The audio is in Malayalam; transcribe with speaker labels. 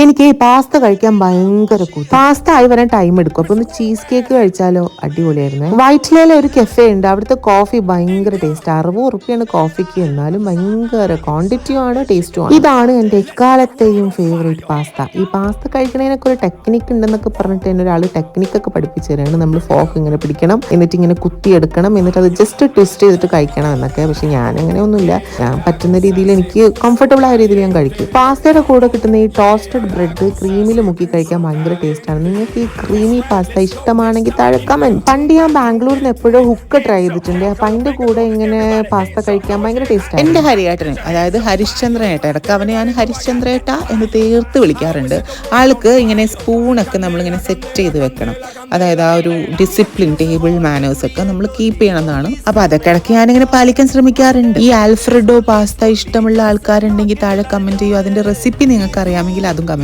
Speaker 1: എനിക്ക് പാസ്ത കഴിക്കാൻ ഭയങ്കര കൂട്ടി. പാസ്ത ആയി വരാൻ ടൈം എടുക്കും. അപ്പൊ ഒന്ന് ചീസ് കേക്ക് കഴിച്ചാലോ? അടിപൊളിയായിരുന്നു. വൈറ്റ്ലയിലെ ഒരു കഫേ ഉണ്ട്, അവിടുത്തെ കോഫി ഭയങ്കര ടേസ്റ്റ്. 60 കോഫിക്ക്, എന്നാലും ഭയങ്കര ക്വാണ്ടിറ്റിയും ആണ് ടേസ്റ്റും ആണ്. ഇതാണ് എന്റെ എക്കാലത്തെയും ഫേവറേറ്റ് പാസ്ത. ഈ പാസ്ത കഴിക്കണതിനൊക്കെ ഒരു ടെക്നിക്ക് ഉണ്ടെന്നൊക്കെ പറഞ്ഞിട്ട് എന്നെ ഒരാൾ ടെക്നിക്കൊക്കെ പഠിപ്പിച്ചു തരാണ്. നമ്മൾ ഫോക്ക് ഇങ്ങനെ പിടിക്കണം, എന്നിട്ട് ഇങ്ങനെ കുത്തിയെടുക്കണം, എന്നിട്ട് അത് ജസ്റ്റ് ട്വിസ്റ്റ് ചെയ്തിട്ട് കഴിക്കണം എന്നൊക്കെ. പക്ഷെ ഞാൻ അങ്ങനെയൊന്നുമില്ല. ഞാൻ പറ്റുന്ന രീതിയിൽ, എനിക്ക് കംഫർട്ടബിൾ ആയ രീതിയിൽ ഞാൻ കഴിക്കും. പാസ്തയുടെ കൂടെ കിട്ടുന്ന ഈ ടോസ്റ്റഡ് ബ്രെഡ് ക്രീമിൽ മുക്കി കഴിക്കാൻ ഭയങ്കര ടേസ്റ്റ് ആണ്. നിങ്ങൾക്ക് ഈ ക്രീമി പാസ്ത ഇഷ്ടമാണെങ്കിൽ താഴെ കമന്റ്. പണ്ട് ഞാൻ ബാംഗ്ലൂരിൽ നിന്ന് എപ്പോഴും ഹുക്ക് ട്രൈ ചെയ്തിട്ടുണ്ട്. അപ്പൊ അതിന്റെ കൂടെ ഇങ്ങനെ പാസ്ത കഴിക്കാൻ ഭയങ്കര ടേസ്റ്റ് ആണ്.
Speaker 2: എൻ്റെ ഹരിയേട്ടന്, അതായത് ഹരിശ്ചന്ദ്രേട്ട, ഇടയ്ക്ക് അവനെ ഞാൻ ഹരിശ്ചന്ദ്രേട്ട എന്ന് തീർത്ത് വിളിക്കാറുണ്ട്. ആൾക്ക് ഇങ്ങനെ സ്പൂണൊക്കെ നമ്മളിങ്ങനെ സെറ്റ് ചെയ്ത് വെക്കണം. അതായത് ആ ഒരു ഡിസിപ്ലിൻ, ടേബിൾ മാനേഴ്സ് ഒക്കെ നമ്മൾ കീപ്പ് ചെയ്യണം എന്നാണ്. അപ്പൊ അതൊക്കെ ഇടയ്ക്ക് ഞാനിങ്ങനെ പാലിക്കാൻ ശ്രമിക്കാറുണ്ട്. ഈ ആൽഫ്രെഡോ പാസ്ത ഇഷ്ടമുള്ള ആൾക്കാരുണ്ടെങ്കിൽ താഴെ കമന്റ് ചെയ്യൂ. അതിന്റെ റെസിപ്പി നിങ്ങൾക്ക് അറിയാമെങ്കിൽ അതും കമന്റ്